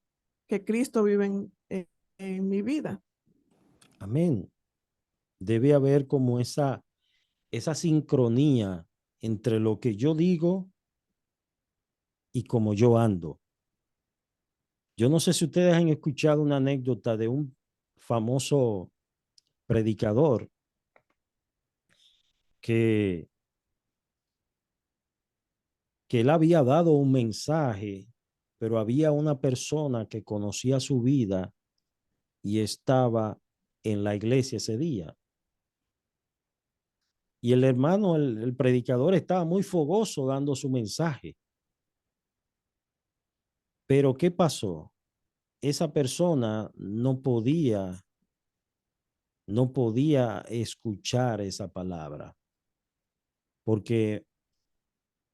que Cristo vive en mi vida. Amén. Debe haber como esa sincronía entre lo que yo digo y como yo ando. Yo no sé si ustedes han escuchado una anécdota de un famoso predicador que él había dado un mensaje, pero había una persona que conocía su vida y estaba en la iglesia ese día. Y el hermano, el predicador, estaba muy fogoso dando su mensaje. Pero ¿qué pasó? Esa persona no podía escuchar esa palabra, porque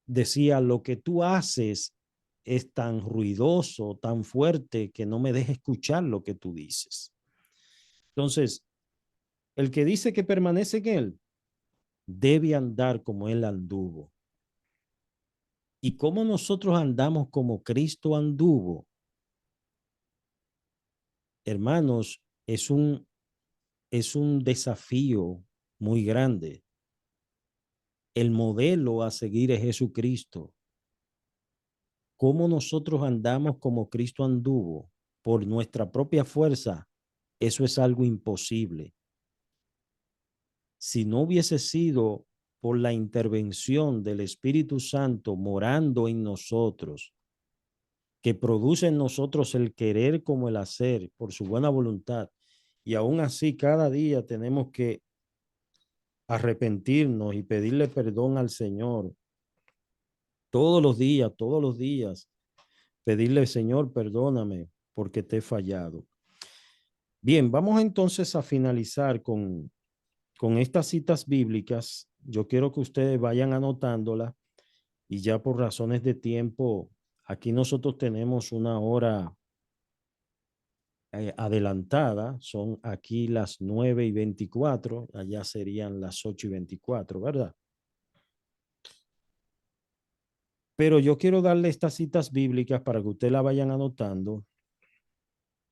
decía, lo que tú haces es tan ruidoso, tan fuerte, que no me deja escuchar lo que tú dices. Entonces, el que dice que permanece en él, debe andar como él anduvo. ¿Y cómo nosotros andamos como Cristo anduvo? Hermanos, es un desafío muy grande. El modelo a seguir es Jesucristo. ¿Cómo nosotros andamos como Cristo anduvo? Por nuestra propia fuerza, eso es algo imposible. Si no hubiese sido por la intervención del Espíritu Santo morando en nosotros, que produce en nosotros el querer como el hacer por su buena voluntad, y aún así cada día tenemos que arrepentirnos y pedirle perdón al Señor. Todos los días, pedirle, Señor, perdóname porque te he fallado. Bien, vamos entonces a finalizar con estas citas bíblicas. Yo quiero que ustedes vayan anotándolas y ya por razones de tiempo, aquí nosotros tenemos una hora adelantada, son aquí las 9:24, allá serían las 8:24, ¿verdad? Pero yo quiero darle estas citas bíblicas para que ustedes la vayan anotando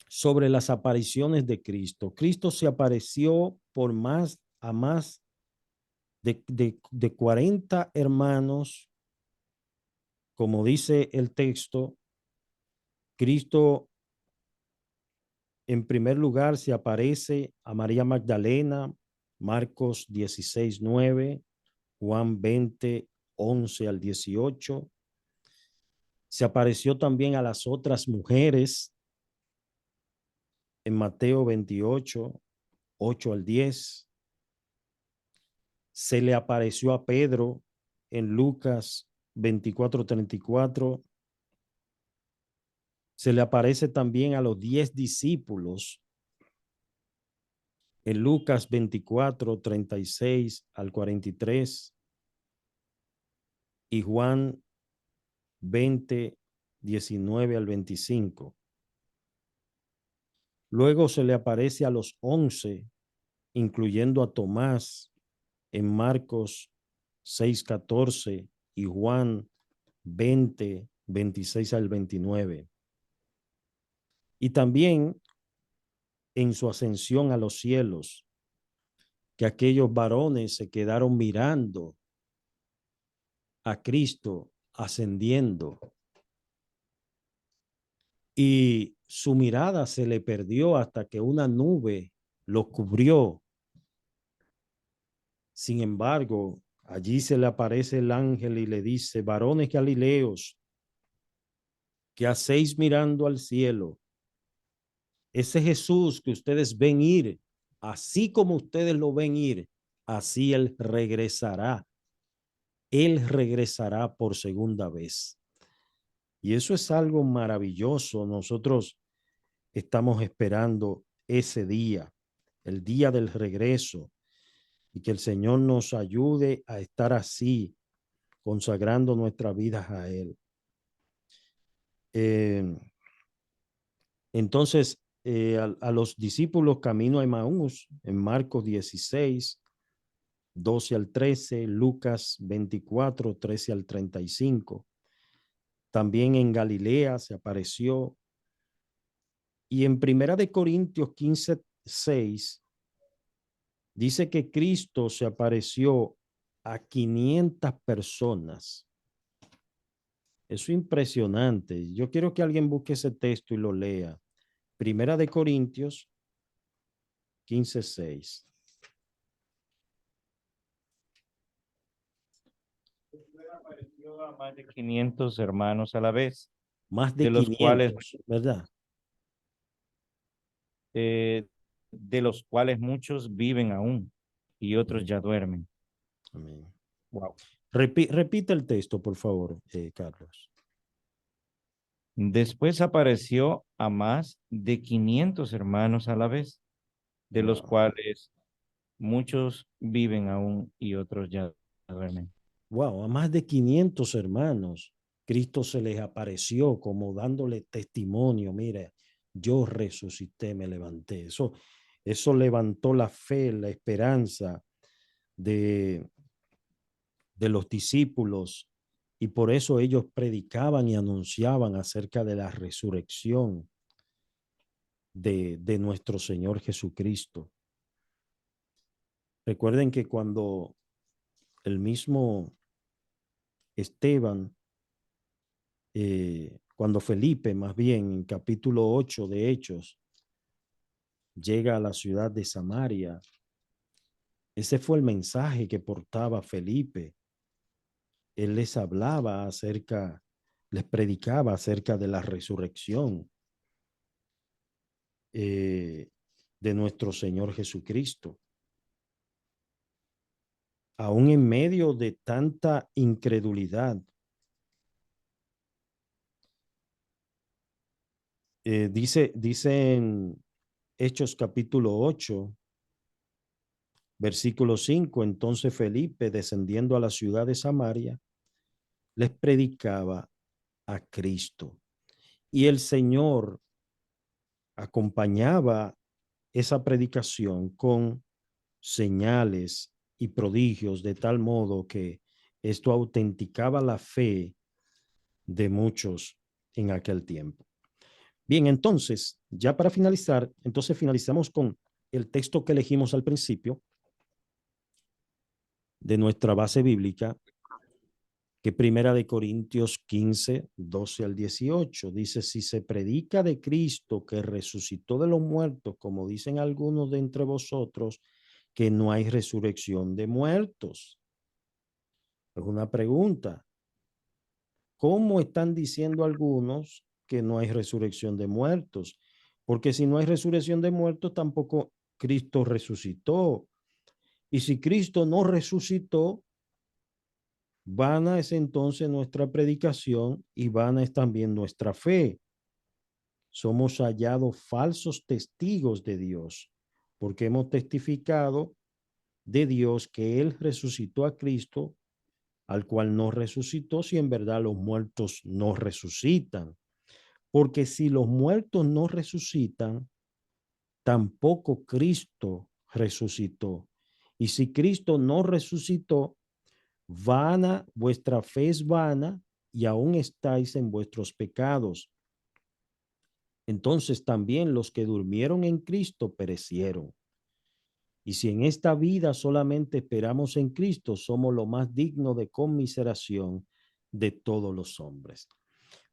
sobre las apariciones de Cristo. Cristo se apareció por más de 40 hermanos, como dice el texto. Cristo en primer lugar se aparece a María Magdalena, Marcos 16:9, Juan 20:11 al 18. Se apareció también a las otras mujeres en Mateo 28:8 al 10. Se le apareció a Pedro en Lucas 24:34. Se le aparece también a los 10 discípulos en Lucas 24:36 al 43 y Juan 20:19 al 25. Luego se le aparece a los 11, incluyendo a Tomás, en Marcos 6:14 y Juan 20:26 al 29. Y también en su ascensión a los cielos, que aquellos varones se quedaron mirando a Cristo ascendiendo y su mirada se le perdió hasta que una nube lo cubrió. Sin embargo, allí se le aparece el ángel y le dice: varones galileos, ¿qué hacéis mirando al cielo? Ese Jesús que ustedes ven ir, así como ustedes lo ven ir, así él regresará. Él regresará por segunda vez. Y eso es algo maravilloso. Nosotros estamos esperando ese día, el día del regreso, y que el Señor nos ayude a estar así, consagrando nuestras vidas a Él. Entonces, a los discípulos camino a Emaús, en Marcos 16:12 al 13, Lucas 24:13 al 35. También en Galilea se apareció. Y en Primera de Corintios 15:6 dice que Cristo se apareció a 500 personas. Eso es impresionante. Yo quiero que alguien busque ese texto y lo lea. Primera de Corintios 15:6. Apareció a más de 500 hermanos a la vez, Más de de los 500, cuales, ¿verdad? de los cuales muchos viven aún y otros ya duermen. Amén. Wow. Repite el texto, por favor, Carlos. Después apareció a más de 500 hermanos a la vez, de los Wow. cuales muchos viven aún y otros ya duermen. Wow, a más de 500 hermanos, Cristo se les apareció como dándole testimonio. Mira, yo resucité, me levanté. Eso levantó la fe, la esperanza de los discípulos, y por eso ellos predicaban y anunciaban acerca de la resurrección de nuestro Señor Jesucristo. Recuerden que cuando el mismo Esteban, cuando Felipe, más bien, en capítulo 8 de Hechos, llega a la ciudad de Samaria, ese fue el mensaje que portaba Felipe. Él les hablaba acerca, les predicaba acerca de la resurrección de nuestro Señor Jesucristo. Aún en medio de tanta incredulidad, dicen Hechos capítulo 8, versículo 5. Entonces Felipe, descendiendo a la ciudad de Samaria, les predicaba a Cristo. Y el Señor acompañaba esa predicación con señales y prodigios, de tal modo que esto autenticaba la fe de muchos en aquel tiempo. Bien, entonces, ya para finalizar, entonces finalizamos con el texto que elegimos al principio de nuestra base bíblica, que Primera de Corintios 15, 12 al 18, dice: si se predica de Cristo que resucitó de los muertos, como dicen algunos de entre vosotros, que no hay resurrección de muertos. Es una pregunta. ¿Cómo están diciendo algunos que no hay resurrección de muertos? Porque si no hay resurrección de muertos, tampoco Cristo resucitó. Y si Cristo no resucitó, vana es entonces nuestra predicación y vana es también nuestra fe. Somos hallados falsos testigos de Dios, porque hemos testificado de Dios que Él resucitó a Cristo, al cual no resucitó, si en verdad los muertos no resucitan. Porque si los muertos no resucitan, tampoco Cristo resucitó. Y si Cristo no resucitó, vana, vuestra fe es vana y aún estáis en vuestros pecados. Entonces también los que durmieron en Cristo perecieron. Y si en esta vida solamente esperamos en Cristo, somos lo más digno de conmiseración de todos los hombres.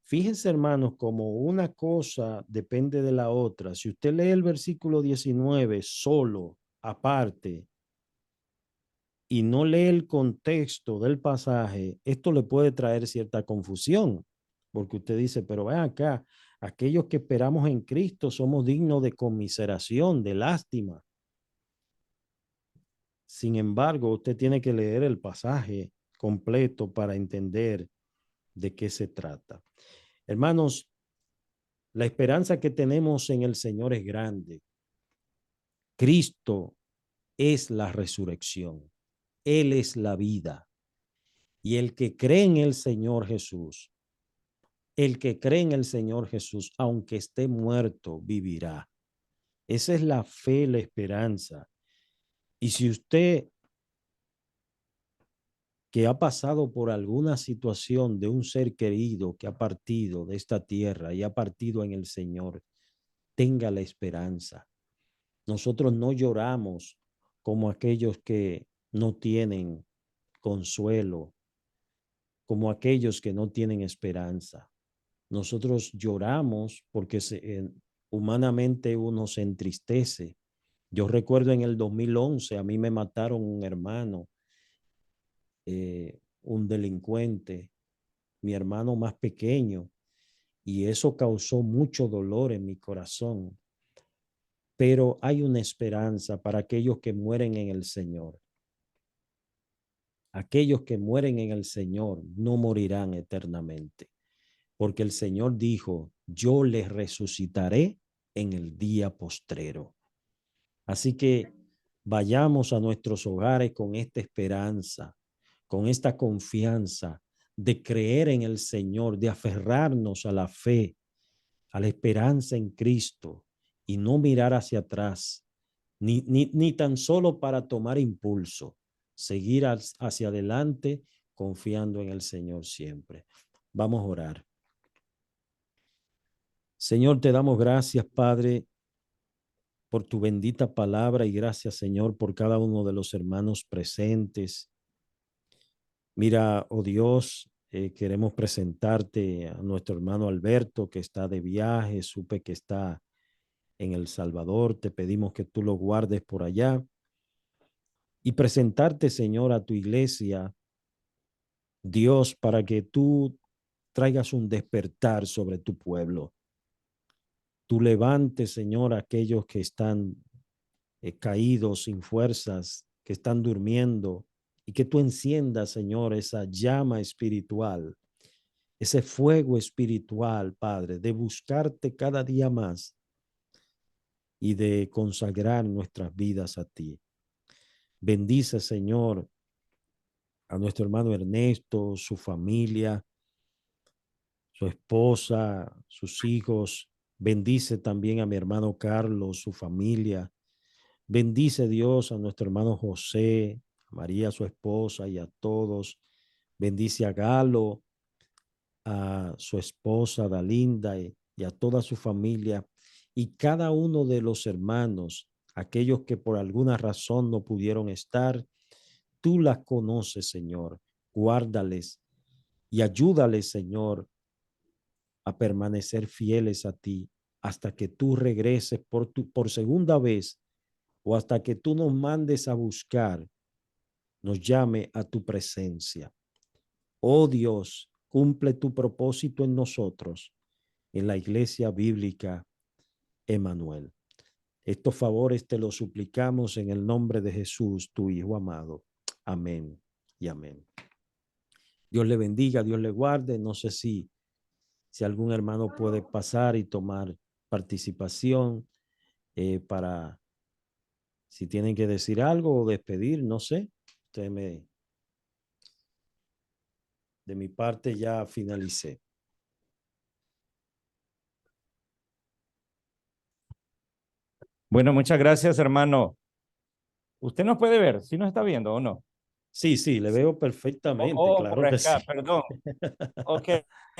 Fíjense, hermanos, como una cosa depende de la otra. Si usted lee el versículo 19 solo, aparte, y no lee el contexto del pasaje, esto le puede traer cierta confusión, porque usted dice, pero ven acá, aquellos que esperamos en Cristo somos dignos de conmiseración, de lástima. Sin embargo, usted tiene que leer el pasaje completo para entender de qué se trata. Hermanos, la esperanza que tenemos en el Señor es grande. Cristo es la resurrección. Él es la vida. Y el que cree en el Señor Jesús, aunque esté muerto, vivirá. Esa es la fe, la esperanza. Y si usted que ha pasado por alguna situación de un ser querido que ha partido de esta tierra y ha partido en el Señor, tenga la esperanza. Nosotros no lloramos como aquellos que no tienen consuelo, como aquellos que no tienen esperanza. Nosotros lloramos porque humanamente uno se entristece. Yo recuerdo en el 2011, a mí me mataron un hermano, un delincuente, mi hermano más pequeño, y eso causó mucho dolor en mi corazón. Pero hay una esperanza para aquellos que mueren en el Señor. Aquellos que mueren en el Señor no morirán eternamente, porque el Señor dijo, yo les resucitaré en el día postrero. Así que vayamos a nuestros hogares con esta esperanza, con esta confianza de creer en el Señor, de aferrarnos a la fe, a la esperanza en Cristo y no mirar hacia atrás, ni tan solo para tomar impulso, seguir hacia adelante confiando en el Señor siempre. Vamos a orar. Señor, te damos gracias, Padre, por tu bendita palabra y gracias, Señor, por cada uno de los hermanos presentes. Mira, oh Dios, queremos presentarte a nuestro hermano Alberto, que está de viaje, supe que está en El Salvador, te pedimos que tú lo guardes por allá y presentarte, Señor, a tu iglesia, Dios, para que tú traigas un despertar sobre tu pueblo. Tú levantes, Señor, a aquellos que están caídos, sin fuerzas, que están durmiendo, y que tú enciendas, Señor, esa llama espiritual, ese fuego espiritual, Padre, de buscarte cada día más, y de consagrar nuestras vidas a ti. Bendice, Señor, a nuestro hermano Ernesto, su familia, su esposa, sus hijos. Bendice también a mi hermano Carlos, su familia. Bendice, Dios, a nuestro hermano José, a María, su esposa, y a todos. Bendice a Galo, a su esposa Dalinda y a toda su familia y cada uno de los hermanos, aquellos que por alguna razón no pudieron estar. Tú las conoces, Señor. Guárdales y ayúdales, Señor, a permanecer fieles a ti hasta que tú regreses por segunda vez, o hasta que tú nos mandes a buscar, nos llame a tu presencia. Oh Dios, cumple tu propósito en nosotros, en la Iglesia Bíblica Emanuel. Estos favores te los suplicamos en el nombre de Jesús, tu Hijo amado. Amén y amén. Dios le bendiga, Dios le guarde. No sé si algún hermano puede pasar y tomar participación para si tienen que decir algo o despedir, no sé. De mi parte ya finalicé. Bueno, muchas gracias, hermano. ¿Usted nos puede ver? ¿Sí nos está viendo o no? Sí, sí, le veo perfectamente, claro por que acá, sí. perdón. Ok,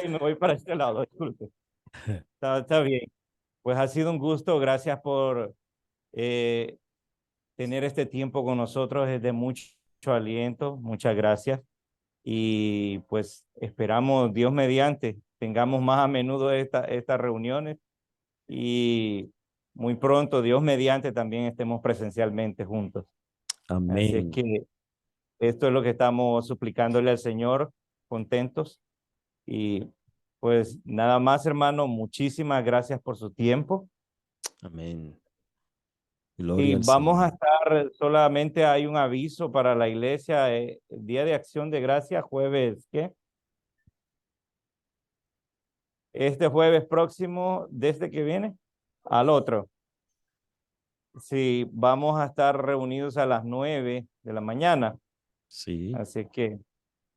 me voy para este lado, disculpe. Está bien. Pues ha sido un gusto. Gracias por tener este tiempo con nosotros. Es de mucho aliento. Muchas gracias. Y pues esperamos, Dios mediante, tengamos más a menudo estas reuniones y muy pronto, Dios mediante, también estemos presencialmente juntos. Así es Amén. que esto es lo que estamos suplicándole al Señor, contentos. Y pues nada más, hermano, muchísimas gracias por su tiempo. Amén. Y Gloria al vamos a Señor. estar, solamente hay un aviso para la iglesia, el Día de Acción de Gracia, jueves, ¿qué? Este jueves próximo, desde que viene al otro. Sí, vamos a estar reunidos a las 9 de la mañana. Sí. Así que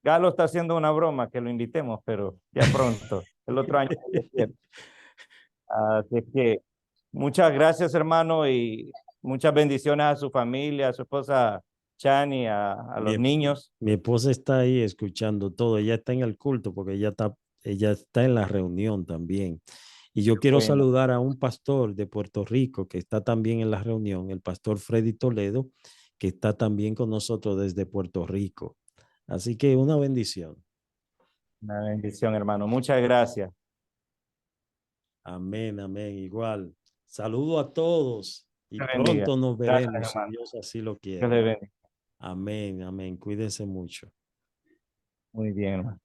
Galo está haciendo una broma que lo invitemos, pero ya pronto, el otro año. Así que muchas gracias, hermano, y muchas bendiciones a su familia, a su esposa Chani, a los niños. Mi esposa está ahí escuchando todo. Ella está en el culto porque ella está en la reunión también. Y yo quiero Bueno, saludar a un pastor de Puerto Rico que está también en la reunión, el pastor Freddy Toledo, que está también con nosotros desde Puerto Rico. Así que una bendición. una bendición, hermano. Muchas gracias. Amén, amén. Igual. Saludo a todos y Dios bendiga. pronto nos Gracias, veremos si hermano. Dios así lo Dios quiere. le bendiga. Amén, amén. Cuídense mucho. Muy bien, hermano.